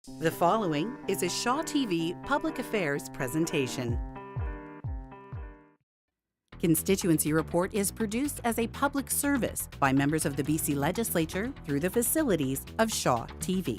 The following is a Shaw TV Public Affairs presentation. Constituency Report is produced as a public service by members of the BC Legislature through the facilities of Shaw TV.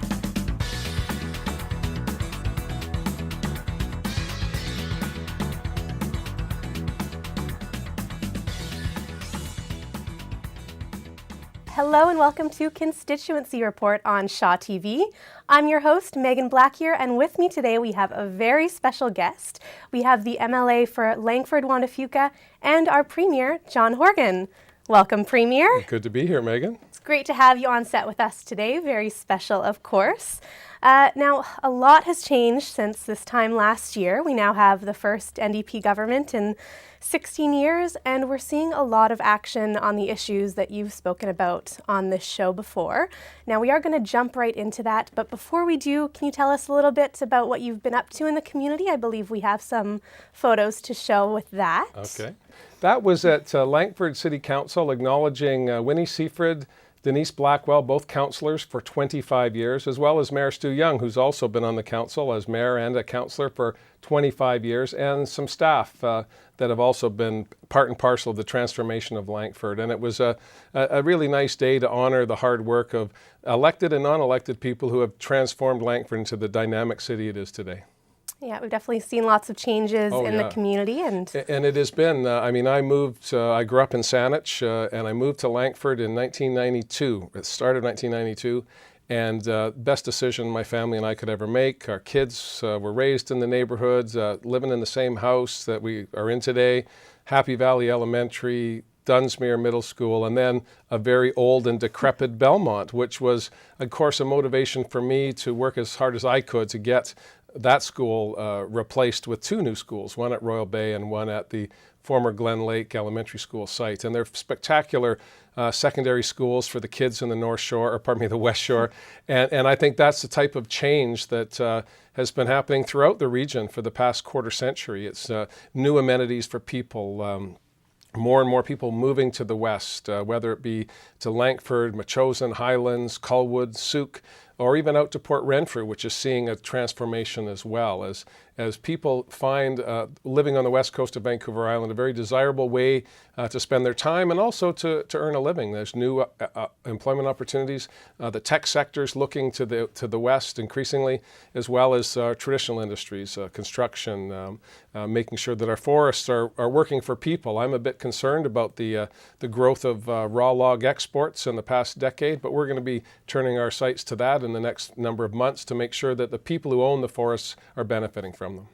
Hello and welcome to Constituency Report on Shaw TV. I'm your host, Megan Black here, and with me today we have a very special guest. We have the MLA for Langford, Juan de Fuca, and our Premier, John Horgan. Welcome, Premier. Good to be here, Megan. It's great to have you on set with us today. Very special, of course. Now, a lot has changed since this time last year. We now have the first NDP government in 16 years, and we're seeing a lot of action on the issues that you've spoken about on this show before. Now, we are going to jump right into that, but before we do, can you tell us a little bit about what you've been up to in the community? I believe we have some photos to show with that. Okay. That was at Langford City Council, acknowledging Winnie Seaford, Denise Blackwell, both councillors for 25 years, as well as Mayor Stu Young, who's also been on the council as mayor and a councillor for 25 years, and some staff that have also been part and parcel of the transformation of Langford. And it was a really nice day to honor the hard work of elected and non-elected people who have transformed Langford into the dynamic city it is today. Yeah, we've definitely seen lots of changes in the community. And it has been, I grew up in Saanich and I moved to Langford in 1992, at the start of 1992. And best decision my family and I could ever make. Our kids were raised in the neighborhoods, living in the same house that we are in today, Happy Valley Elementary, Dunsmuir Middle School, and then a very old and decrepit Belmont, which was, of course, a motivation for me to work as hard as I could to get that school replaced with two new schools, one at Royal Bay and one at the former Glen Lake Elementary School site. And they're spectacular secondary schools for the kids in the the West Shore. And I think that's the type of change that has been happening throughout the region for the past quarter century. It's new amenities for people. More and more people moving to the west, whether it be to Langford, Metchosin, Highlands, Colwood, Souk, or even out to Port Renfrew, which is seeing a transformation as well, as people find living on the west coast of Vancouver Island a very desirable way to spend their time and also to earn a living. There's new employment opportunities. The tech sector's looking to the west increasingly, as well as traditional industries, construction, making sure that our forests are working for people. I'm a bit concerned about the growth of raw log exports in the past decade, but we're going to be turning our sights to that in the next number of months to make sure that the people who own the forests are benefiting from them.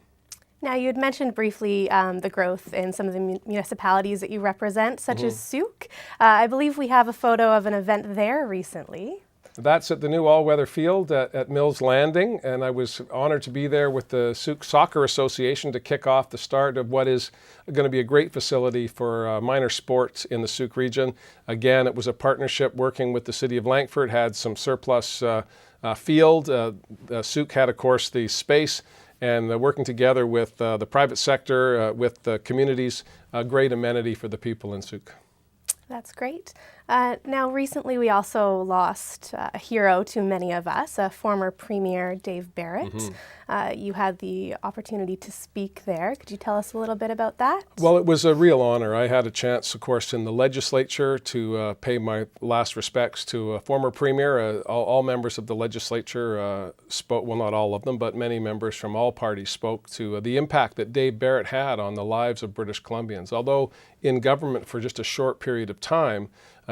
Now, you had mentioned briefly the growth in some of the municipalities that you represent, such as Souk. I believe we have a photo of an event there recently. That's at the new all-weather field at Mills Landing, and I was honored to be there with the Souk Soccer Association to kick off the start of what is going to be a great facility for minor sports in the Souk region. Again, it was a partnership working with the City of Langford, had some surplus field. Souk had, of course, the space, and working together with the private sector, with the communities, a great amenity for the people in Souk. That's great. Now, recently we also lost a hero to many of us, former Premier Dave Barrett. You had the opportunity to speak there. Could you tell us a little bit about that? Well, it was a real honor. I had a chance, of course, in the legislature to pay my last respects to a former Premier. All members of the legislature spoke, well, not all of them, but many members from all parties spoke to the impact that Dave Barrett had on the lives of British Columbians. Although in government for just a short period of time,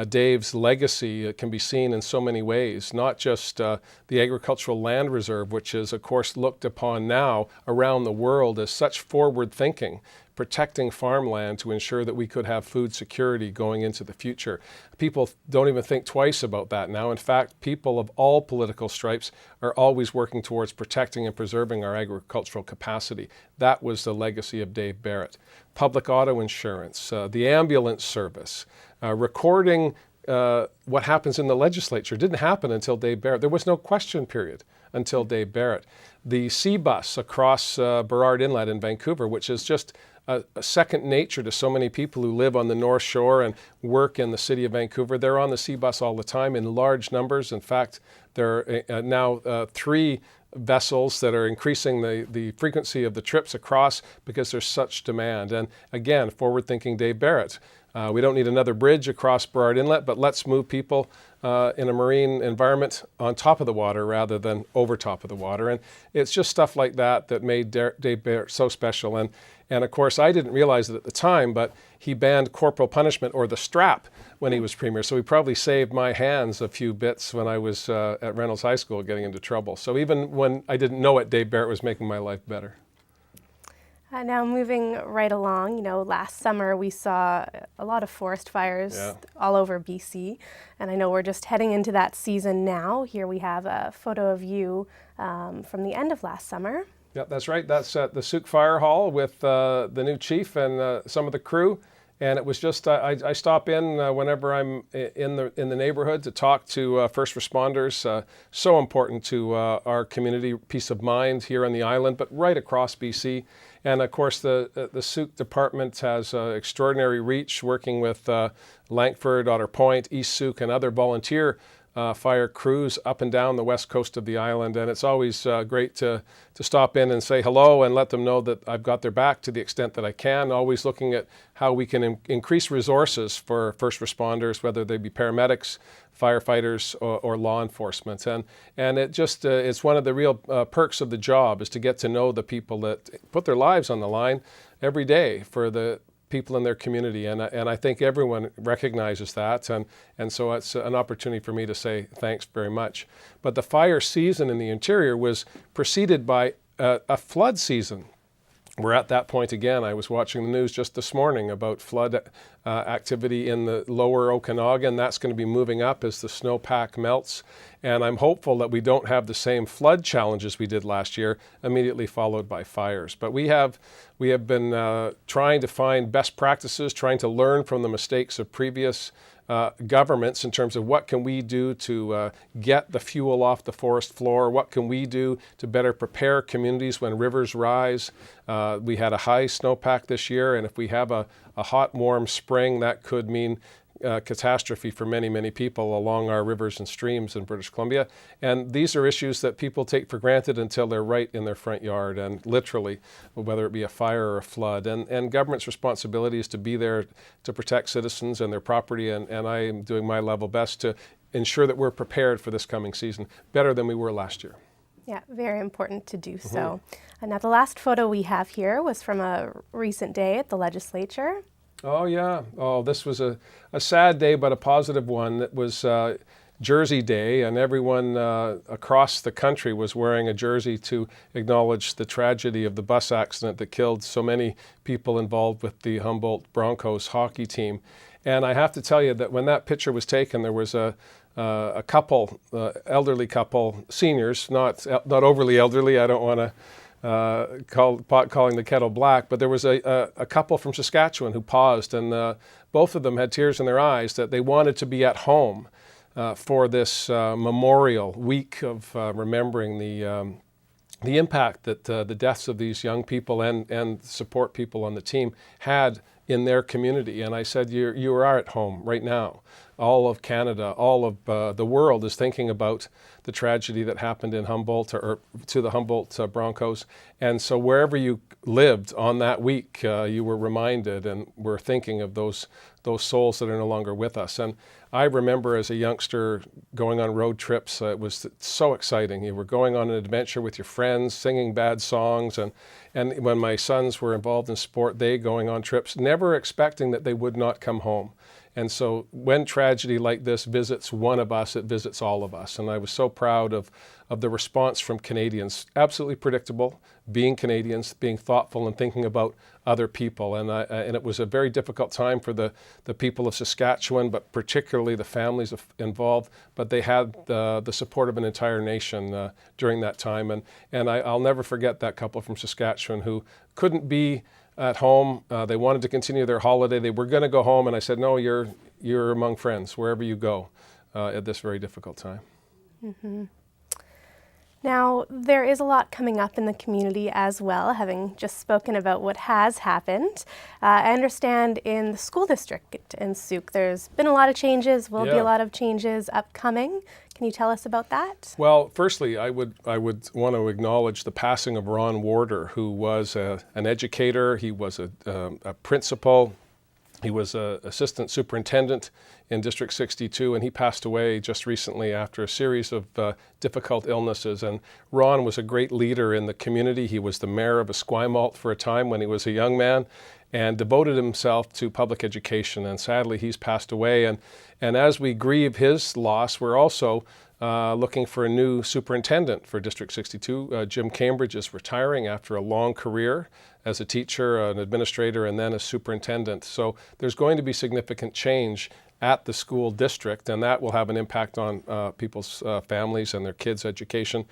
Dave's legacy can be seen in so many ways, not just the Agricultural Land Reserve, which is, of course, looked upon now around the world as such forward thinking, protecting farmland to ensure that we could have food security going into the future. People don't even think twice about that now. In fact, people of all political stripes are always working towards protecting and preserving our agricultural capacity. That was the legacy of Dave Barrett. Public auto insurance, the ambulance service, recording what happens in the legislature didn't happen until Dave Barrett. There was no question period until Dave Barrett. The sea bus across Burrard Inlet in Vancouver, which is just a second nature to so many people who live on the North Shore and work in the city of Vancouver. They're on the sea bus all the time in large numbers. In fact, there are now 3 vessels that are increasing the frequency of the trips across because there's such demand. And again, forward-thinking Dave Barrett. We don't need another bridge across Burrard Inlet, but let's move people in a marine environment on top of the water rather than over top of the water. And it's just stuff like that that made Dave Barrett so special. And of course, I didn't realize it at the time, but he banned corporal punishment or the strap when he was premier. So he probably saved my hands a few bits when I was at Reynolds High School getting into trouble. So even when I didn't know it, Dave Barrett was making my life better. Now moving right along, last summer we saw a lot of forest fires all over BC, and I know we're just heading into that season now. Here we have a photo of you from the end of last summer. Yeah, that's right. That's at the Souk Fire Hall with the new chief and some of the crew. And it was just, I stop in whenever I'm in the neighborhood to talk to first responders. So important to our community, peace of mind here on the island, but right across BC. And of course, the Souk department has extraordinary reach, working with Langford, Otter Point, East Souk, and other volunteer fire crews up and down the west coast of the island. And it's always great to stop in and say hello and let them know that I've got their back to the extent that I can, always looking at how we can increase resources for first responders, whether they be paramedics, firefighters, or law enforcement. And it just, it's one of the real perks of the job, is to get to know the people that put their lives on the line every day for the people in their community, and I think everyone recognizes that, and so it's an opportunity for me to say thanks very much. But the fire season in the interior was preceded by a flood season. We're at that point again. I was watching the news just this morning about flood activity in the lower Okanagan. That's going to be moving up as the snowpack melts. And I'm hopeful that we don't have the same flood challenges we did last year, immediately followed by fires. But we have been trying to find best practices, trying to learn from the mistakes of previous governments in terms of what can we do to get the fuel off the forest floor, what can we do to better prepare communities when rivers rise. We had a high snowpack this year, and if we have a hot, warm spring, that could mean catastrophe for many, many people along our rivers and streams in British Columbia. And these are issues that people take for granted until they're right in their front yard, and literally, whether it be a fire or a flood. And government's responsibility is to be there to protect citizens and their property, and I am doing my level best to ensure that we're prepared for this coming season, better than we were last year. Yeah, very important to do so. And now the last photo we have here was from a recent day at the legislature. Oh, yeah. Oh, this was a sad day, but a positive one. It was Jersey Day, and everyone across the country was wearing a jersey to acknowledge the tragedy of the bus accident that killed so many people involved with the Humboldt Broncos hockey team. And I have to tell you that when that picture was taken, there was a couple, elderly couple, seniors, not overly elderly. I don't want to calling the kettle black, but there was a couple from Saskatchewan who paused, and both of them had tears in their eyes that they wanted to be at home for this memorial week of remembering the impact that the deaths of these young people and support people on the team had in their community. And I said, you are at home right now. All of Canada, all of the world is thinking about the tragedy that happened in Humboldt, or to the Humboldt Broncos. And so wherever you lived on that week, you were reminded and were thinking of those souls that are no longer with us. And I remember as a youngster going on road trips. It was so exciting. You were going on an adventure with your friends, singing bad songs. And when my sons were involved in sport, they going on trips, never expecting that they would not come home. And so when tragedy like this visits one of us, it visits all of us. And I was so proud of the response from Canadians. Absolutely predictable, being Canadians, being thoughtful and thinking about other people. And it was a very difficult time for the people of Saskatchewan, but particularly the families involved. But they had the support of an entire nation during that time. And I'll never forget that couple from Saskatchewan who couldn't be at home. They wanted to continue their holiday. They were going to go home, and I said, no, you're among friends wherever you go at this very difficult time. Mm-hmm. Now, there is a lot coming up in the community as well, having just spoken about what has happened. I understand in the school district in Souk, there's been a lot of changes, will be a lot of changes upcoming. Can Can you tell us about that? Well, firstly, I would want to acknowledge the passing of Ron Warder, who was an educator. He was a principal. He was an assistant superintendent in District 62, and he passed away just recently after a series of difficult illnesses. And Ron was a great leader in the community. He was the mayor of Esquimalt for a time when he was a young man, and devoted himself to public education. And sadly, he's passed away. And as we grieve his loss, we're also looking for a new superintendent for District 62. Jim Cambridge is retiring after a long career as a teacher, an administrator, and then a superintendent. So there's going to be significant change at the school district, and that will have an impact on people's families and their kids' education.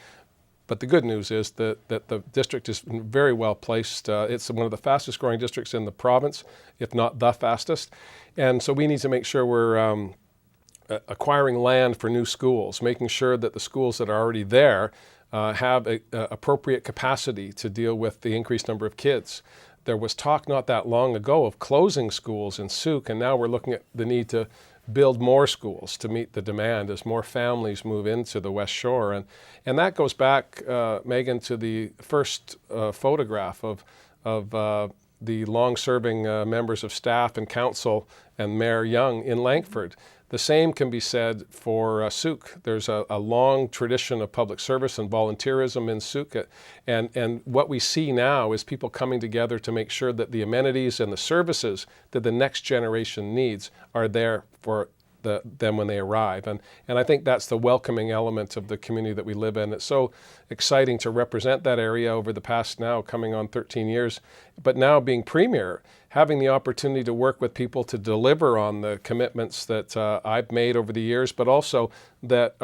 But the good news is that the district is very well placed. It's one of the fastest growing districts in the province, if not the fastest. And so we need to make sure we're acquiring land for new schools, making sure that the schools that are already there have appropriate capacity to deal with the increased number of kids. There was talk not that long ago of closing schools in Souk, and now we're looking at the need to build more schools to meet the demand as more families move into the West Shore. And that goes back, Megan, to the first photograph of the long-serving members of staff and council and Mayor Young in Langford. The same can be said for Souk. There's a long tradition of public service and volunteerism in Souk. And what we see now is people coming together to make sure that the amenities and the services that the next generation needs are there for them when they arrive. And I think that's the welcoming element of the community that we live in. It's so exciting to represent that area over the past now coming on 13 years. But now being Premier, having the opportunity to work with people to deliver on the commitments that I've made over the years, but also that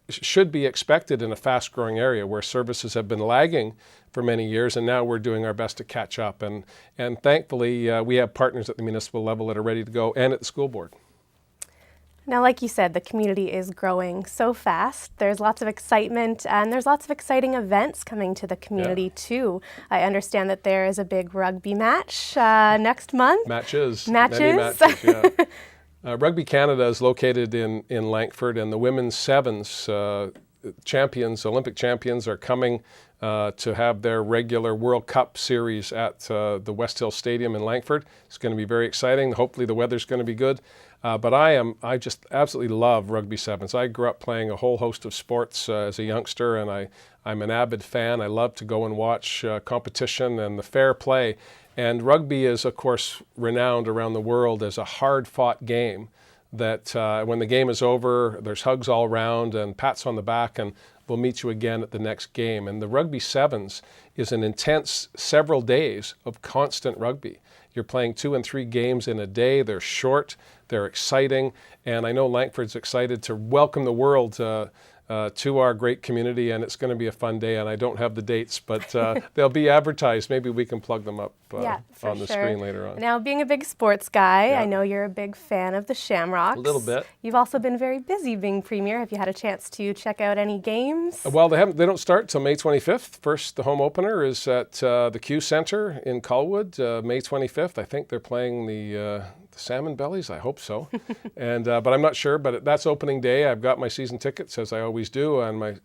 should be expected in a fast-growing area where services have been lagging for many years, and now we're doing our best to catch up. And thankfully, we have partners at the municipal level that are ready to go, and at the school board. Now, like you said, the community is growing so fast. There's lots of excitement, and there's lots of exciting events coming to the community too. I understand that there is a big rugby match next month. Many matches, yeah. Rugby Canada is located in Langford, and the women's sevens champions, Olympic champions, are coming to have their regular World Cup series at the West Hill Stadium in Langford. It's going to be very exciting. Hopefully the weather's going to be good. But I just absolutely love rugby sevens. I grew up playing a whole host of sports as a youngster, and I'm an avid fan. I love to go and watch competition and the fair play. And rugby is, of course, renowned around the world as a hard-fought game that when the game is over, there's hugs all around and pats on the back, and we'll meet you again at the next game. And the rugby sevens is an intense several days of constant rugby. You're playing 2 and 3 games in a day. They're short, they're exciting, and I know Langford's excited to welcome the world to our great community, and it's going to be a fun day. And I don't have the dates, but they'll be advertised. Maybe we can plug them up on the screen later on. Now, being a big sports guy, I know you're a big fan of the Shamrocks. A little bit. You've also been very busy being Premier. Have you had a chance to check out any games? Well, they don't start till May 25th. First, the home opener is at the Q Centre in Colwood, May 25th. I think they're playing the Salmon Bellies, I hope so. But I'm not sure, but that's opening day. I've got my season tickets, as I always do, and my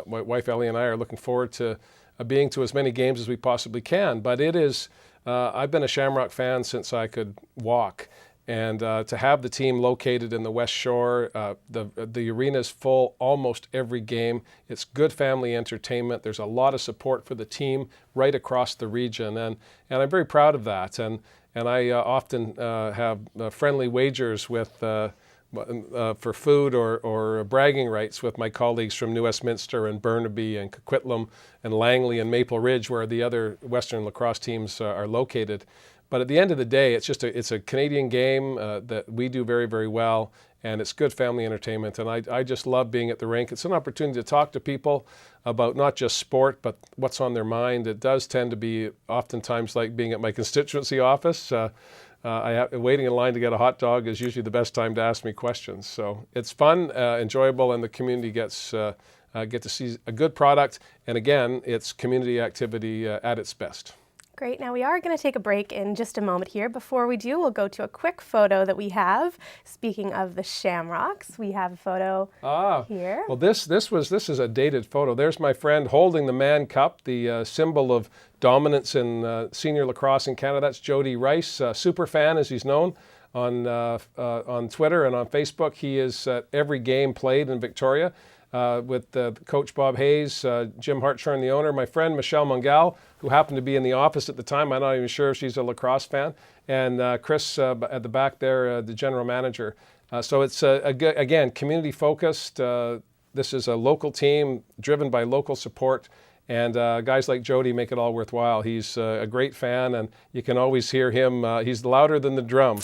wife Ellie and I are looking forward to being to as many games as we possibly can. But it is, I've been a Shamrock fan since I could walk, and to have the team located in the West Shore, the arena's full almost every game. It's good family entertainment. There's a lot of support for the team right across the region, and I'm very proud of that. And I often have friendly wagers with for food or bragging rights with my colleagues from New Westminster and Burnaby and Coquitlam and Langley and Maple Ridge, where the other Western lacrosse teams are located. But at the end of the day, it's a Canadian game that we do very, very well, and it's good family entertainment. And I just love being at the rink. It's an opportunity to talk to people about not just sport, but what's on their mind. It does tend to be oftentimes like being at my constituency office. Waiting in line to get a hot dog is usually the best time to ask me questions. So it's fun, enjoyable, and the community get to see a good product. And again, it's community activity at its best. Great. Now we are going to take a break in just a moment here. Before we do, we'll go to a quick photo that we have. Speaking of the Shamrocks, we have a photo here. Well, this is a dated photo. There's my friend holding the Mann Cup, the symbol of dominance in senior lacrosse in Canada. That's Jody Rice, super fan as he's known on Twitter and on Facebook. He is at every game played in Victoria. With Coach Bob Hayes, Jim Hartshorn, the owner, my friend Michelle Mungal, who happened to be in the office at the time. I'm not even sure if she's a lacrosse fan. And Chris at the back there, the general manager. So it's, again, community focused. This is a local team driven by local support. And guys like Jody make it all worthwhile. He's a great fan, and you can always hear him. He's louder than the drum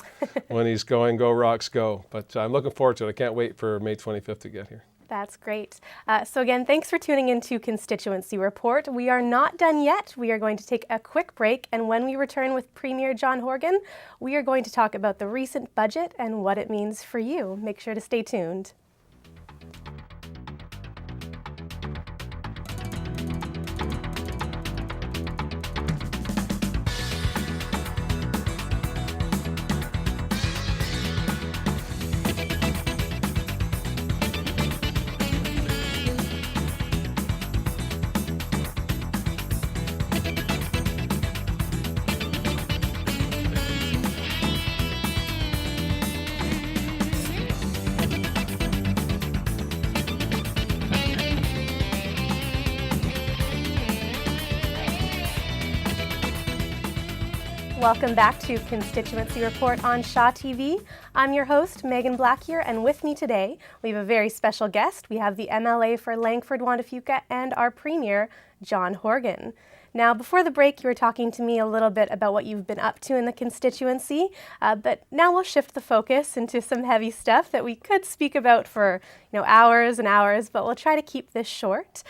when he's going, "Go Rocks, go." But I'm looking forward to it. I can't wait for May 25th to get here. That's great. So again, thanks for tuning into Constituency Report. We are not done yet. We are going to take a quick break, and when we return with Premier John Horgan, we are going to talk about the recent budget and what it means for you. Make sure to stay tuned. Welcome back to Constituency Report on Shaw TV. I'm your host, Megan Black here, and with me today, we have a very special guest. We have the MLA for Langford, Juan de Fuca, and our Premier, John Horgan. Now, before the break, you were talking to me a little bit about what you've been up to in the constituency, but now we'll shift the focus into some heavy stuff that we could speak about for hours and hours, but we'll try to keep this short.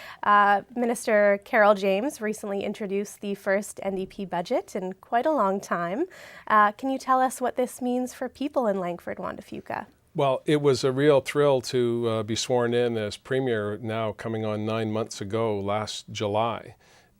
Minister Carol James recently introduced the first NDP budget in quite a long time. Can you tell us what this means for people in Langford, Juan de Fuca? Well, it was a real thrill to be sworn in as Premier now coming on 9 months ago last July.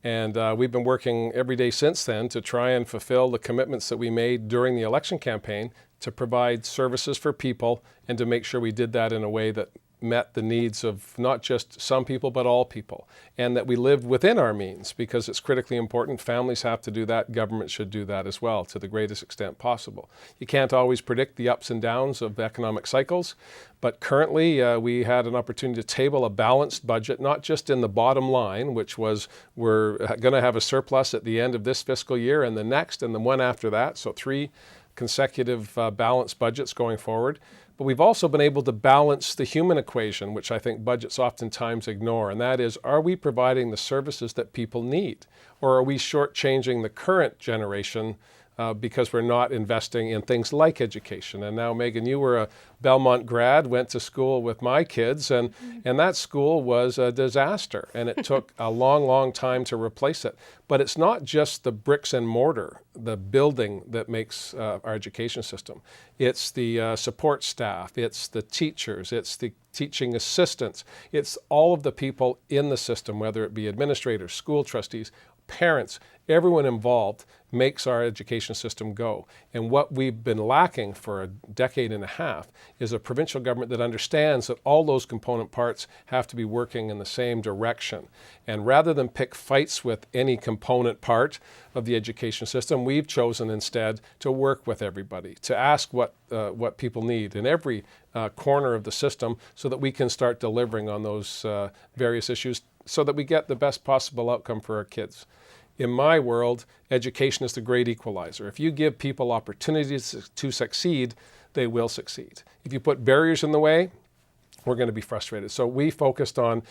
And we've been working every day since then to try and fulfill the commitments that we made during the election campaign to provide services for people and to make sure we did that in a way that met the needs of not just some people but all people, and that we live within our means, because it's critically important. Families have to do that. Government should do that as well to the greatest extent possible. You can't always predict the ups and downs of economic cycles, but currently we had an opportunity to table a balanced budget, not just in the bottom line, which was we're going to have a surplus at the end of this fiscal year and the next and the one after that, so 3 consecutive balanced budgets going forward. But we've also been able to balance the human equation, which I think budgets oftentimes ignore, and that is, are we providing the services that people need? Or are we shortchanging the current generation because we're not investing in things like education? And now, Megan, you were a Belmont grad, went to school with my kids, and that school was a disaster, and it took a long, long time to replace it. But it's not just the bricks and mortar, the building, that makes our education system. It's the support staff, it's the teachers, it's the teaching assistants, it's all of the people in the system, whether it be administrators, school trustees, parents, everyone involved makes our education system go. And what we've been lacking for a decade and a half is a provincial government that understands that all those component parts have to be working in the same direction. And rather than pick fights with any component part of the education system, we've chosen instead to work with everybody, to ask what people need in every corner of the system so that we can start delivering on those various issues so that we get the best possible outcome for our kids. In my world, education is the great equalizer. If you give people opportunities to succeed, they will succeed. If you put barriers in the way, we're going to be frustrated. So we focused on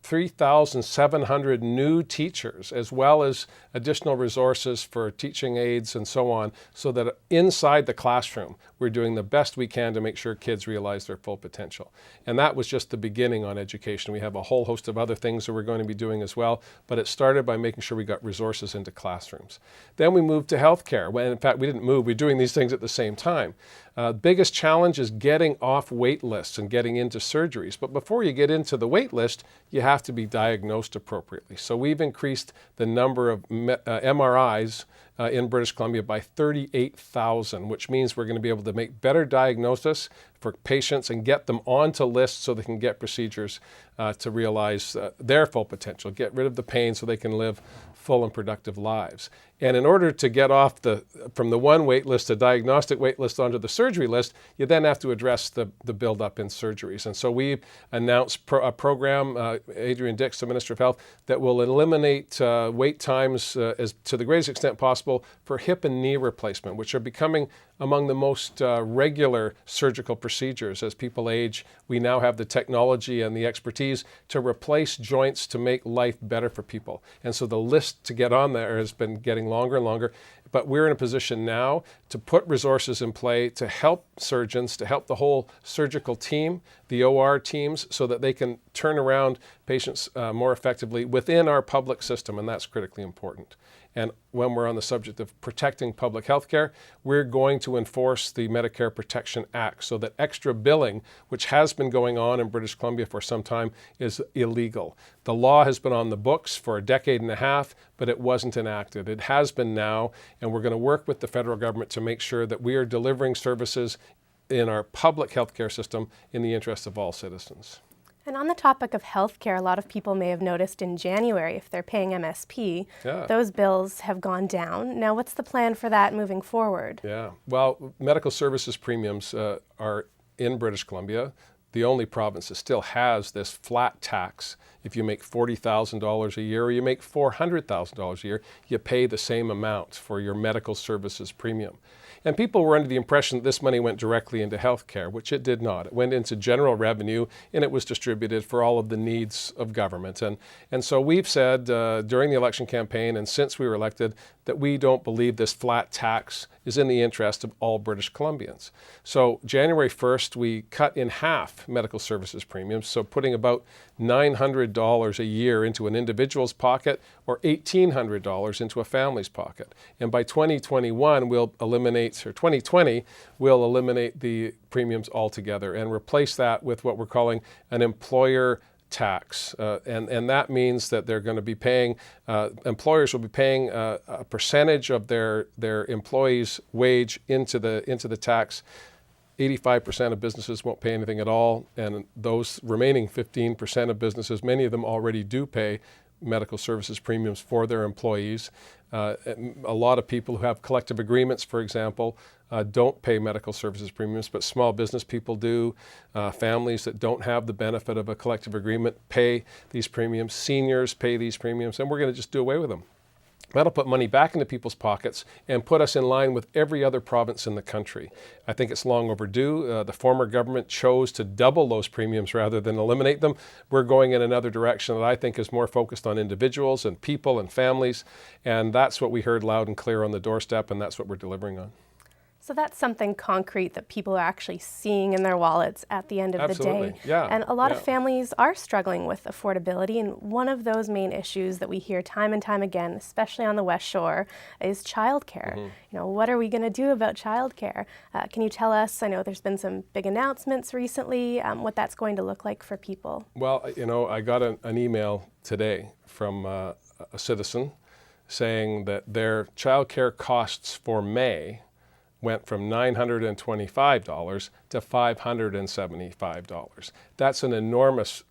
3,700 new teachers, as well as additional resources for teaching aides and so on, so that inside the classroom, we're doing the best we can to make sure kids realize their full potential. And that was just the beginning on education. We have a whole host of other things that we're going to be doing as well, but it started by making sure we got resources into classrooms. Then we moved to healthcare. Well, in fact, we didn't move. We're doing these things at the same time. Biggest challenge is getting off wait lists and getting into surgeries. But before you get into the wait list, you have to be diagnosed appropriately. So we've increased the number of MRIs in British Columbia by 38,000, which means we're going to be able to make better diagnosis for patients and get them onto lists so they can get procedures to realize their full potential, get rid of the pain so they can live full and productive lives. And in order to get off from the one wait list, the diagnostic wait list, onto the surgery list, you then have to address the buildup in surgeries. And so we've announced a program, Adrian Dix, the Minister of Health, that will eliminate wait times as to the greatest extent possible for hip and knee replacement, which are becoming among the most regular surgical procedures. As people age, we now have the technology and the expertise to replace joints to make life better for people. And so the list to get on there has been getting longer and longer. But we're in a position now to put resources in play to help surgeons, to help the whole surgical team, the OR teams, so that they can turn around patients more effectively within our public system, and that's critically important. And when we're on the subject of protecting public health care, we're going to enforce the Medicare Protection Act so that extra billing, which has been going on in British Columbia for some time, is illegal. The law has been on the books for a decade and a half, but it wasn't enacted. It has been now, and we're going to work with the federal government to make sure that we are delivering services in our public health care system in the interest of all citizens. And on the topic of healthcare, a lot of people may have noticed in January, if they're paying MSP, those bills have gone down. Now, what's the plan for that moving forward? Yeah, well, medical services premiums are in British Columbia the only province that still has this flat tax. If you make $40,000 a year or you make $400,000 a year, you pay the same amount for your medical services premium. And people were under the impression that this money went directly into healthcare, which it did not. It went into general revenue, and it was distributed for all of the needs of government. And so we've said during the election campaign and since we were elected that we don't believe this flat tax is in the interest of all British Columbians. So January 1st, we cut in half medical services premiums, so putting about $900 a year into an individual's pocket or $1,800 into a family's pocket. And by 2021, we'll eliminate, or 2020, we'll eliminate the premiums altogether and replace that with what we're calling an employer tax. And that means that they're going to be paying, employers will be paying a percentage of their employees' wage into the tax. 85% of businesses won't pay anything at all, and those remaining 15% of businesses, many of them already do pay medical services premiums for their employees. A lot of people who have collective agreements, for example, don't pay medical services premiums, but small business people do. Families that don't have the benefit of a collective agreement pay these premiums. Seniors pay these premiums, and we're going to just do away with them. That'll put money back into people's pockets and put us in line with every other province in the country. I think it's long overdue. The former government chose to double those premiums rather than eliminate them. We're going in another direction that I think is more focused on individuals and people and families, and that's what we heard loud and clear on the doorstep, and that's what we're delivering on. So that's something concrete that people are actually seeing in their wallets at the end of the day. Yeah. And a lot of families are struggling with affordability, and one of those main issues that we hear time and time again, especially on the West Shore, is childcare. You know, what are we going to do about childcare? Can you tell us, I know there's been some big announcements recently, what that's going to look like for people? Well, you know, I got an email today from a citizen saying that their childcare costs for May went from $925 to $575. That's an enormous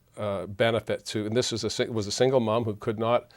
benefit to, and this was a single mom who did not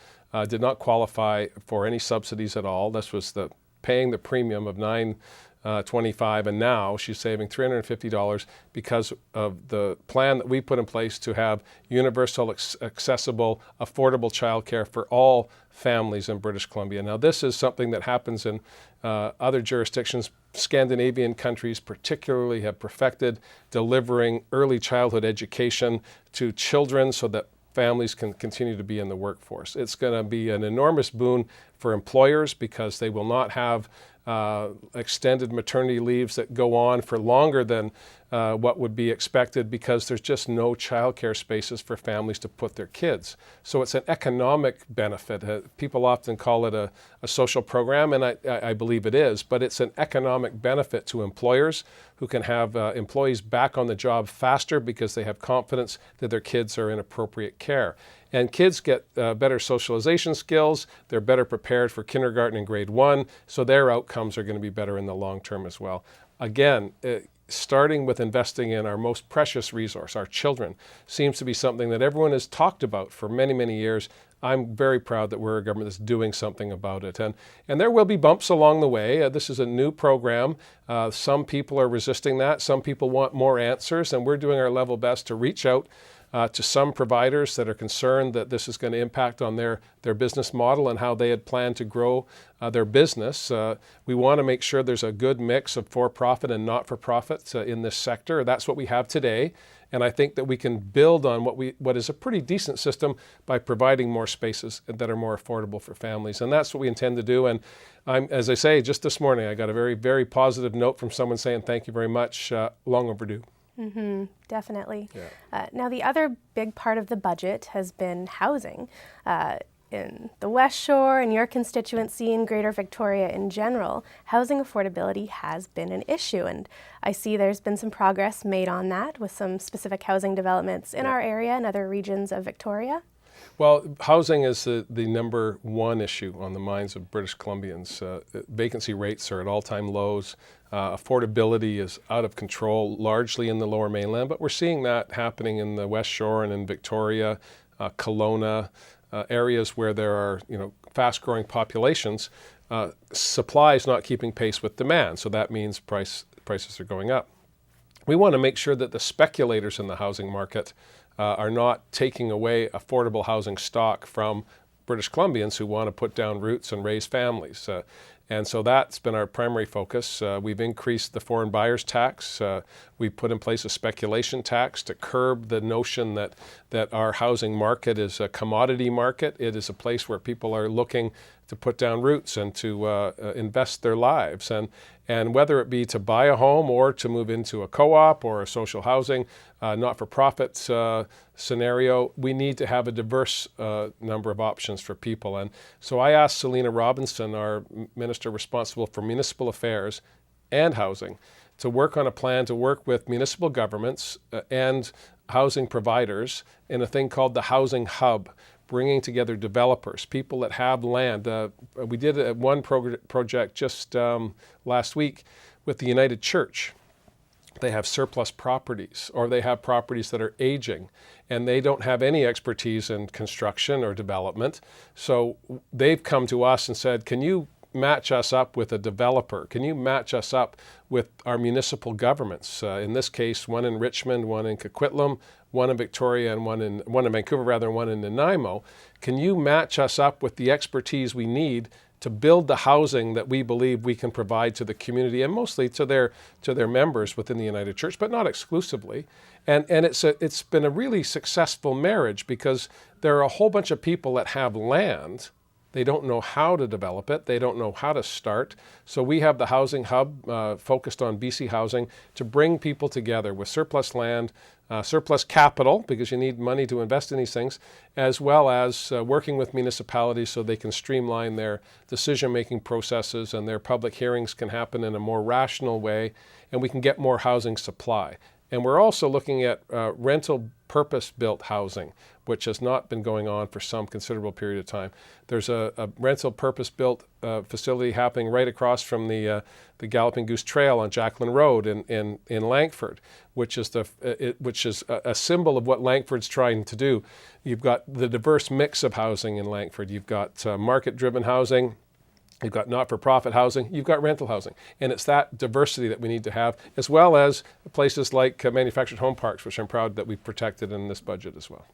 qualify for any subsidies at all. This was paying the premium of $925, and now she's saving $350 because of the plan that we put in place to have universal, accessible, affordable childcare for all families in British Columbia. Now, this is something that happens in other jurisdictions. Scandinavian countries particularly have perfected delivering early childhood education to children so that families can continue to be in the workforce. It's going to be an enormous boon for employers because they will not have extended maternity leaves that go on for longer than what would be expected because there's just no childcare spaces for families to put their kids. So it's an economic benefit. People often call it a social program, and I believe it is, but it's an economic benefit to employers who can have employees back on the job faster because they have confidence that their kids are in appropriate care. And kids get better socialization skills, they're better prepared for kindergarten and grade 1, so their outcomes are going to be better in the long term as well. Again, starting with investing in our most precious resource, our children, seems to be something that everyone has talked about for many, many years. I'm very proud that we're a government that's doing something about it. And there will be bumps along the way. This is a new program. Some people are resisting that. Some people want more answers, and we're doing our level best to reach out to some providers that are concerned that this is going to impact on their business model and how they had planned to grow their business. We want to make sure there's a good mix of for-profit and not-for-profit in this sector. That's what we have today. And I think that we can build on what is a pretty decent system by providing more spaces that are more affordable for families. And that's what we intend to do. And as I say, just this morning, I got a very, very positive note from someone saying, thank you very much, long overdue. Mm-hmm, definitely. Yeah. Now, the other big part of the budget has been housing. In the West Shore and your constituency in Greater Victoria in general, housing affordability has been an issue, and I see there's been some progress made on that with some specific housing developments in our area and other regions of Victoria. Well, housing is the number one issue on the minds of British Columbians. Vacancy rates are at all-time lows. Affordability is out of control, largely in the Lower Mainland, but we're seeing that happening in the West Shore and in Victoria, Kelowna, areas where there are fast-growing populations. Supply is not keeping pace with demand, so that means prices are going up. We want to make sure that the speculators in the housing market are not taking away affordable housing stock from British Columbians who want to put down roots and raise families. And so that's been our primary focus. We've increased the foreign buyers tax. We've put in place a speculation tax to curb the notion that our housing market is a commodity market. It is a place where people are looking to put down roots and to invest their lives. And whether it be to buy a home or to move into a co-op or a social housing, not-for-profit scenario, we need to have a diverse number of options for people. And so I asked Selina Robinson, our minister responsible for municipal affairs and housing, to work on a plan to work with municipal governments and housing providers in a thing called the Housing Hub, bringing together developers, people that have land. We did one project just last week with the United Church. They have surplus properties, or they have properties that are aging, and they don't have any expertise in construction or development. So they've come to us and said, can you match us up with a developer? Can you match us up with our municipal governments? In this case, one in Richmond, one in Coquitlam, one in Victoria, and one in Vancouver, and one in Nanaimo. Can you match us up with the expertise we need to build the housing that we believe we can provide to the community, and mostly to their members within the United Church, but not exclusively? And it's been a really successful marriage because there are a whole bunch of people that have land. They don't know how to develop it. They don't know how to start. So we have the Housing Hub focused on BC housing to bring people together with surplus land, surplus capital, because you need money to invest in these things, as well as working with municipalities so they can streamline their decision-making processes and their public hearings can happen in a more rational way, and we can get more housing supply. And we're also looking at rental purpose-built housing, which has not been going on for some considerable period of time. There's a rental purpose-built facility happening right across from the Galloping Goose Trail on Jacqueline Road in Langford, which is a symbol of what Langford's trying to do. You've got the diverse mix of housing in Langford. You've got market-driven housing. You've got not-for-profit housing, you've got rental housing. And it's that diversity that we need to have, as well as places like manufactured home parks, which I'm proud that we've protected in this budget as well.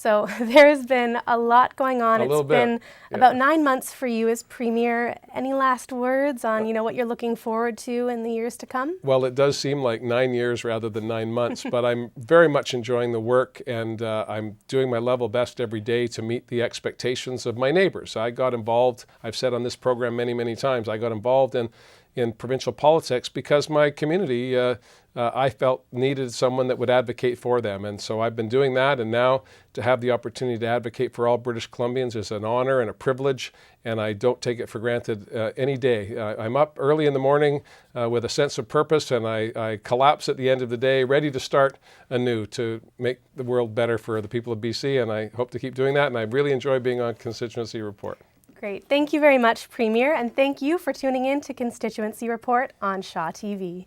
So there has been a lot going on. A little It's been bit, yeah. about 9 months for you as Premier. Any last words on, what you're looking forward to in the years to come? Well, it does seem like 9 years rather than 9 months, but I'm very much enjoying the work, and I'm doing my level best every day to meet the expectations of my neighbors. I got involved, I've said on this program many, many times, I got involved in provincial politics because my community, I felt needed someone that would advocate for them. And so I've been doing that, and now to have the opportunity to advocate for all British Columbians is an honor and a privilege, and I don't take it for granted any day. I'm up early in the morning with a sense of purpose, and I collapse at the end of the day, ready to start anew to make the world better for the people of BC, and I hope to keep doing that, and I really enjoy being on Constituency Report. Great. Thank you very much, Premier, and thank you for tuning in to Constituency Report on Shaw TV.